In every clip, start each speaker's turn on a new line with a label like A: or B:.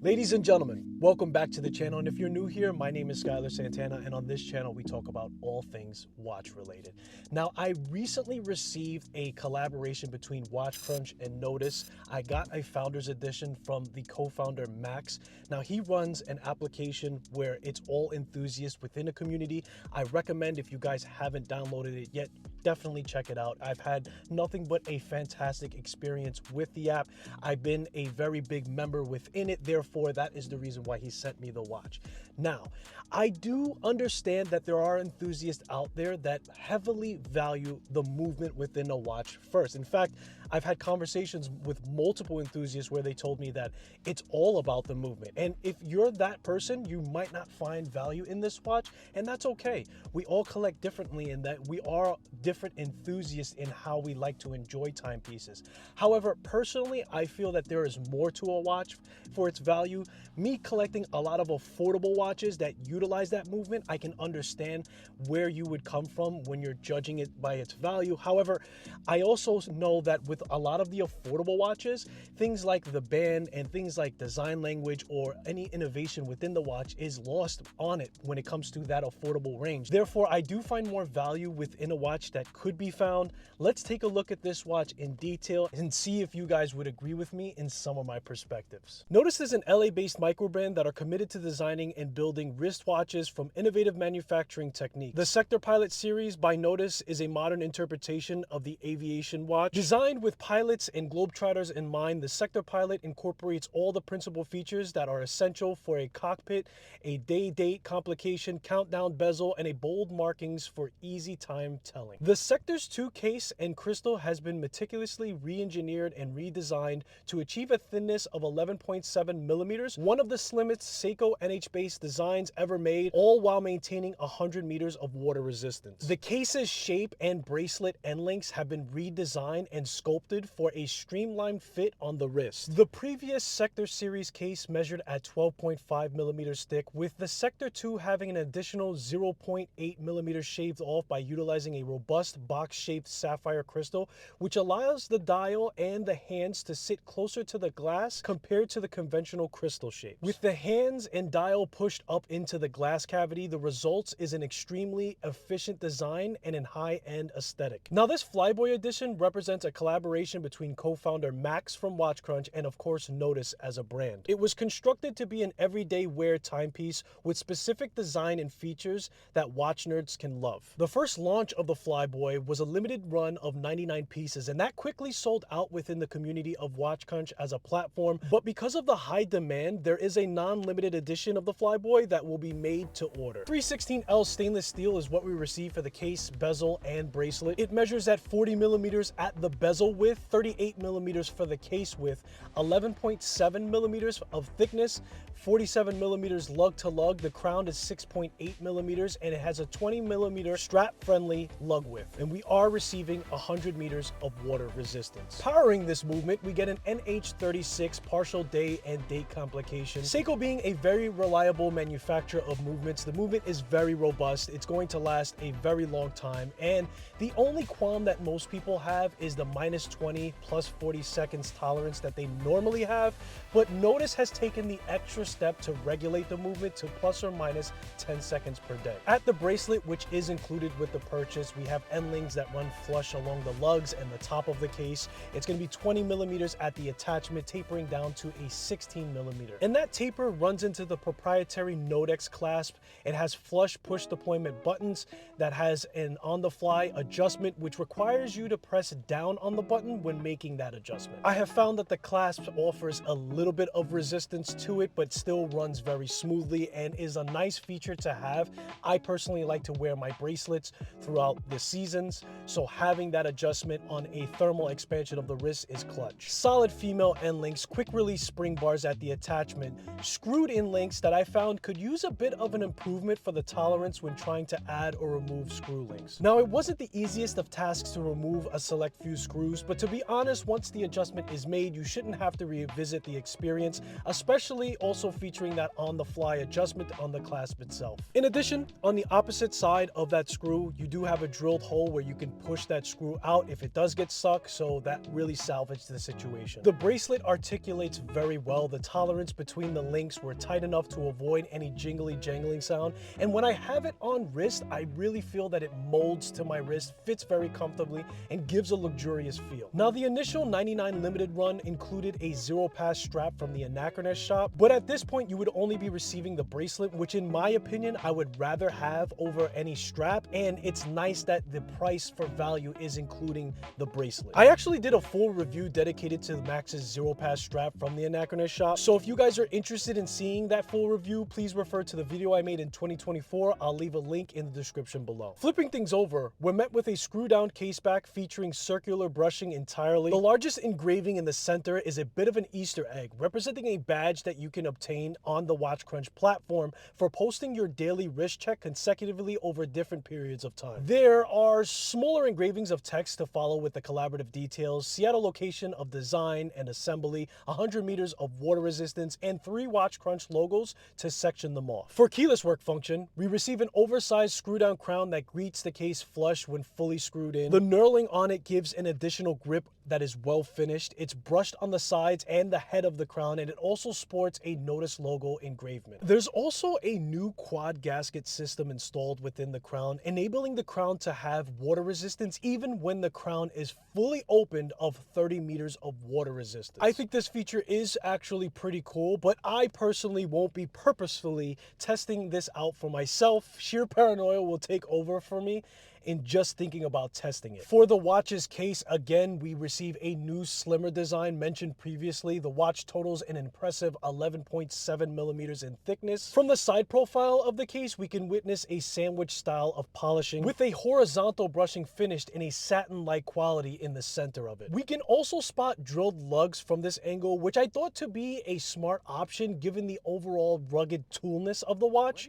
A: Ladies and gentlemen, welcome back to the channel, and if you're new here, my name is Skylar Santana, and on this channel we talk about all things watch related. Now, I recently received a collaboration between WatchCrunch and Nodus. I got a founder's edition from the co-founder Max. Now, he runs an application where it's all enthusiasts within a community. I recommend, if you guys haven't downloaded it yet, definitely check it out. I've had nothing but a fantastic experience with the app. I've been a very big member within it, therefore that is the reason why he sent me the watch. Now, I do understand that there are enthusiasts out there that heavily value the movement within a watch first. In fact, I've had conversations with multiple enthusiasts where they told me that it's all about the movement. And if you're that person, you might not find value in this watch, and that's okay. We all collect differently in that we are different enthusiasts in how we like to enjoy timepieces. However, personally, I feel that there is more to a watch for its value. Me collecting a lot of affordable watches that utilize that movement, I can understand where you would come from when you're judging it by its value. However, I also know that with a lot of the affordable watches, things like the band and things like design language or any innovation within the watch is lost on it when it comes to that affordable range. Therefore, I do find more value within a watch that could be found. Let's take a look at this watch in detail and see if you guys would agree with me in some of my perspectives. Nodus is an LA-based microbrand that are committed to designing and building wristwatches from innovative manufacturing techniques. The Sector Pilot series by Nodus is a modern interpretation of the aviation watch. Designed with pilots and globetrotters in mind, the Sector Pilot incorporates all the principal features that are essential for a cockpit, a day-date complication, countdown bezel, and a bold markings for easy time telling. The Sector's 2 case and crystal has been meticulously re-engineered and redesigned to achieve a thinness of 11.7 millimeters, one of the slimmest Seiko NH-based designs ever made, all while maintaining 100 meters of water resistance. The case's shape and bracelet end links have been redesigned and sculpted for a streamlined fit on the wrist. The previous Sector series case measured at 12.5 millimeters thick, with the Sector 2 having an additional 0.8 millimeters shaved off by utilizing a robust box-shaped sapphire crystal, which allows the dial and the hands to sit closer to the glass compared to the conventional crystal shapes. With the hands and dial pushed up into the glass cavity, the results is an extremely efficient design and a high-end aesthetic. Now, this Flyboy edition represents a collaboration between co-founder Max from WatchCrunch and, of course, Nodus as a brand. It was constructed to be an everyday wear timepiece with specific design and features that watch nerds can love. The first launch of the Flyboy was a limited run of 99 pieces, and that quickly sold out within the community of WatchCrunch as a platform. But because of the high demand, there is a non-limited edition of the Flyboy that will be made to order. 316L stainless steel is what we received for the case, bezel, and bracelet. It measures at 40 millimeters at the bezel width, 38 millimeters for the case width, 11.7 millimeters of thickness, 47 millimeters lug to lug. The crown is 6.8 millimeters, and it has a 20 millimeter strap-friendly lug width. And we are receiving 100 meters of water resistance. Powering this movement, we get an NH36 partial day and date complication. Seiko being a very reliable manufacturer of movements, the movement is very robust. It's going to last a very long time. And the only qualm that most people have is the minus 20 plus 40 seconds tolerance that they normally have. But Nodus has taken the extra step to regulate the movement to plus or minus 10 seconds per day. At the bracelet, which is included with the purchase, we have end links that run flush along the lugs and the top of the case. It's going to be 20 millimeters at the attachment, tapering down to a 16 millimeter. And that taper runs into the proprietary Nodus clasp. It has flush push deployment buttons that has an on-the-fly adjustment, which requires you to press down on the button when making that adjustment. I have found that the clasp offers a little bit of resistance to it, but still runs very smoothly and is a nice feature to have. I personally like to wear my bracelets throughout the seasons, so having that adjustment on a thermal expansion of the wrist is clutch. Solid female end links, quick release spring bars at the attachment, screwed in links that I found could use a bit of an improvement for the tolerance when trying to add or remove screw links. Now, it wasn't the easiest of tasks to remove a select few screws, screws, but to be honest, once the adjustment is made, you shouldn't have to revisit the experience, especially also featuring that on-the-fly adjustment on the clasp itself. In addition, on the opposite side of that screw, you do have a drilled hole where you can push that screw out if it does get stuck, so that really salvaged the situation. The bracelet articulates very well. The tolerance between the links were tight enough to avoid any jingly jangling sound, and when I have it on wrist, I really feel that it molds to my wrist, fits very comfortably, and gives a luxurious feel. Now, the initial 99 limited run included a Zeropass strap from the Anachronist shop, but at this point you would only be receiving the bracelet, which in my opinion I would rather have over any strap, and it's nice that the price for value is including the bracelet. I actually did a full review dedicated to the Max's Zeropass strap from the Anachronist shop, so if you guys are interested in seeing that full review, please refer to the video I made in 2024. I'll leave a link in the description below. Flipping things over, we're met with a screw down caseback featuring circular brushing entirely. The largest engraving in the center is a bit of an Easter egg, representing a badge that you can obtain on the WatchCrunch platform for posting your daily wrist check consecutively over different periods of time. There are smaller engravings of text to follow with the collaborative details, Seattle location of design and assembly, 100 meters of water resistance, and 3 WatchCrunch logos to section them off. For keyless work function, we receive an oversized screw down crown that greets the case flush when fully screwed in. The knurling on it gives an additional grip that is well finished. It's brushed on the sides and the head of the crown, and it also sports a Nodus logo engravement. There's also a new quad gasket system installed within the crown, enabling the crown to have water resistance even when the crown is fully opened of 30 meters of water resistance. I think this feature is actually pretty cool, but I personally won't be purposefully testing this out for myself. Sheer paranoia will take over for me in just thinking about testing it. For the watch's case, again, we receive a new slimmer design mentioned previously. The watch totals an impressive 11.7 millimeters in thickness. From the side profile of the case, we can witness a sandwich style of polishing with a horizontal brushing finished in a satin-like quality in the center of it. We can also spot drilled lugs from this angle, which I thought to be a smart option given the overall rugged toolness of the watch.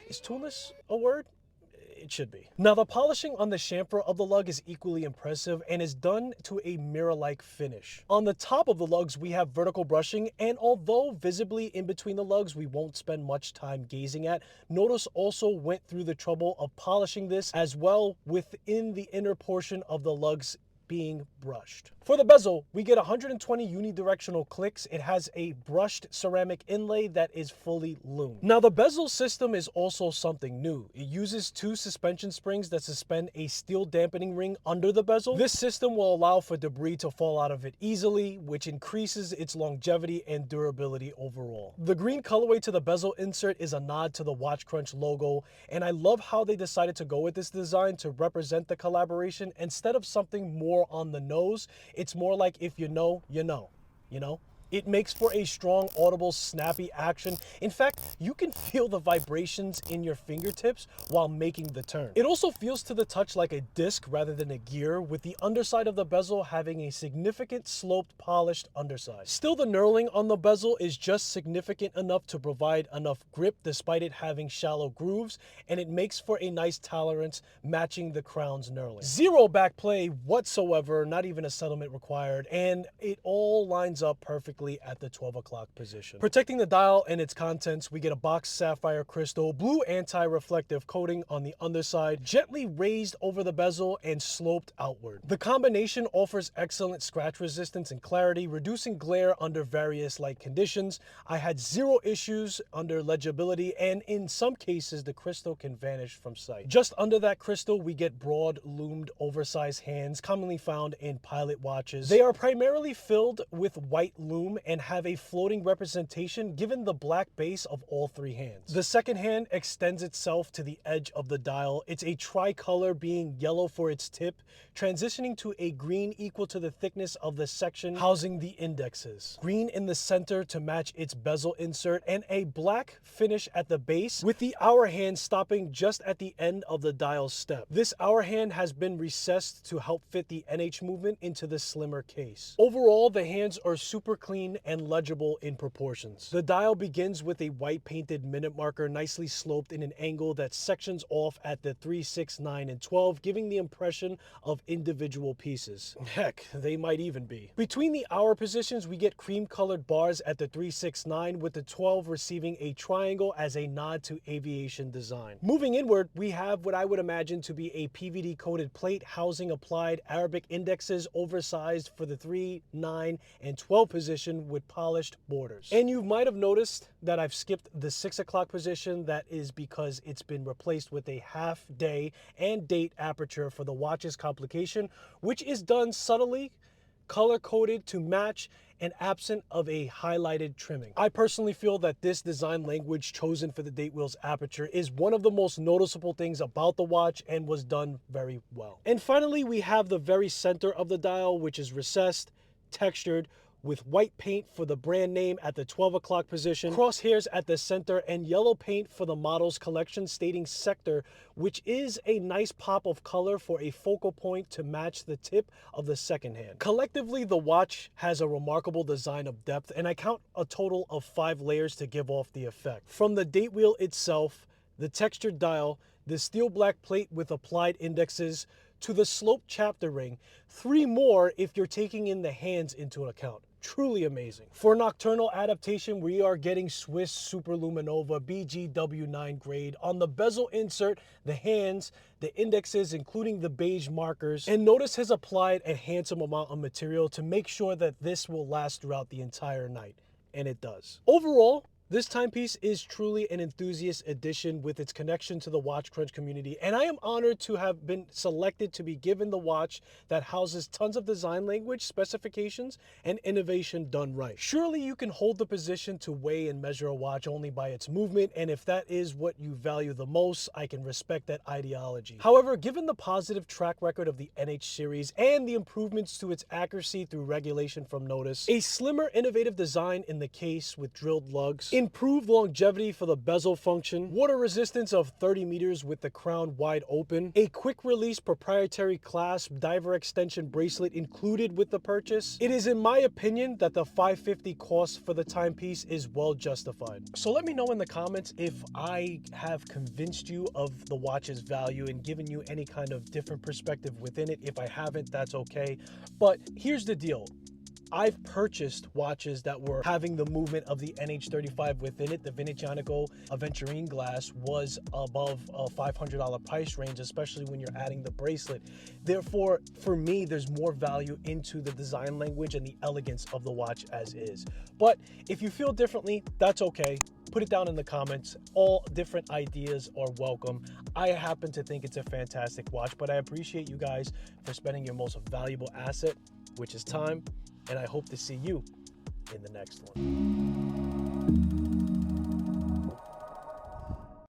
A: Is toolness a word? It should be. Now, the polishing on the chamfer of the lug is equally impressive and is done to a mirror-like finish. On the top of the lugs, we have vertical brushing, and although visibly in between the lugs we won't spend much time gazing at, Nodus also went through the trouble of polishing this as well within the inner portion of the lugs being brushed. For the bezel, we get 120 unidirectional clicks. It has a brushed ceramic inlay that is fully loomed. Now, the bezel system is also something new. It uses 2 suspension springs that suspend a steel dampening ring under the bezel. This system will allow for debris to fall out of it easily, which increases its longevity and durability overall. The green colorway to the bezel insert is a nod to the WatchCrunch logo, and I love how they decided to go with this design to represent the collaboration. Instead of something more on the nose, it's more like if you know, you know, you know? It makes for a strong, audible, snappy action. In fact, you can feel the vibrations in your fingertips while making the turn. It also feels to the touch like a disc rather than a gear, with the underside of the bezel having a significant sloped, polished underside. Still, the knurling on the bezel is just significant enough to provide enough grip despite it having shallow grooves, and it makes for a nice tolerance matching the crown's knurling. Zero backplay whatsoever, not even a settlement required, and it all lines up perfectly at the 12 o'clock position. Protecting the dial and its contents, we get a boxed sapphire crystal, blue anti-reflective coating on the underside, gently raised over the bezel and sloped outward. The combination offers excellent scratch resistance and clarity, reducing glare under various light conditions. I had 0 issues under legibility, and in some cases the crystal can vanish from sight. Just under that crystal, we get broad loomed oversized hands commonly found in pilot watches. They are primarily filled with white loom and have a floating representation given the black base of all 3 hands. The second hand extends itself to the edge of the dial. It's a tricolor, being yellow for its tip, transitioning to a green equal to the thickness of the section housing the indexes. Green in the center to match its bezel insert, and a black finish at the base with the hour hand stopping just at the end of the dial step. This hour hand has been recessed to help fit the NH movement into the slimmer case. Overall, the hands are super clean clean and legible in proportions. The dial begins with a white painted minute marker nicely sloped in an angle that sections off at the 3, 6, 9, and 12, giving the impression of individual pieces. Heck, they might even be. Between the hour positions, we get cream colored bars at the 3, 6, 9, with the 12 receiving a triangle as a nod to aviation design. Moving inward, we have what I would imagine to be a PVD coated plate housing applied Arabic indexes oversized for the 3, 9, and 12 position with polished borders. And you might have noticed that I've skipped the 6 o'clock position. That is because it's been replaced with a half day and date aperture for the watch's complication, which is done subtly, color coded to match and absent of a highlighted trimming. I personally feel that this design language chosen for the date wheel's aperture is one of the most noticeable things about the watch and was done very well. And finally, we have the very center of the dial, which is recessed, textured, with white paint for the brand name at the 12 o'clock position, crosshairs at the center, and yellow paint for the model's collection stating sector, which is a nice pop of color for a focal point to match the tip of the second hand. Collectively, the watch has a remarkable design of depth, and I count a total of 5 layers to give off the effect. From the date wheel itself, the textured dial, the steel black plate with applied indexes, to the sloped chapter ring, 3 more if you're taking in the hands into account. Truly amazing. For nocturnal adaptation, we are getting Swiss Superluminova BGW9 grade. On the bezel insert, the hands, the indexes, including the beige markers, and Nodus has applied a handsome amount of material to make sure that this will last throughout the entire night, and it does. Overall, this timepiece is truly an enthusiast edition with its connection to the WatchCrunch community, and I am honored to have been selected to be given the watch that houses tons of design language, specifications, and innovation done right. Surely you can hold the position to weigh and measure a watch only by its movement, and if that is what you value the most, I can respect that ideology. However, given the positive track record of the NH series and the improvements to its accuracy through regulation from Nodus, a slimmer, innovative design in the case with drilled lugs, improved longevity for the bezel function, water resistance of 30 meters with the crown wide open, a quick release proprietary clasp diver extension bracelet included with the purchase, it is in my opinion that the $550 cost for the timepiece is well justified. So let me know in the comments if I have convinced you of the watch's value and given you any kind of different perspective within it. If I haven't, that's okay. But here's the deal. I've purchased watches that were having the movement of the NH35 within it. The Venezianico Aventurine glass was above a $500 price range, especially when you're adding the bracelet. Therefore, for me, there's more value into the design language and the elegance of the watch as is. But if you feel differently, that's okay. Put it down in the comments. All different ideas are welcome. I happen to think it's a fantastic watch, but I appreciate you guys for spending your most valuable asset, which is time. And I hope to see you in the next one.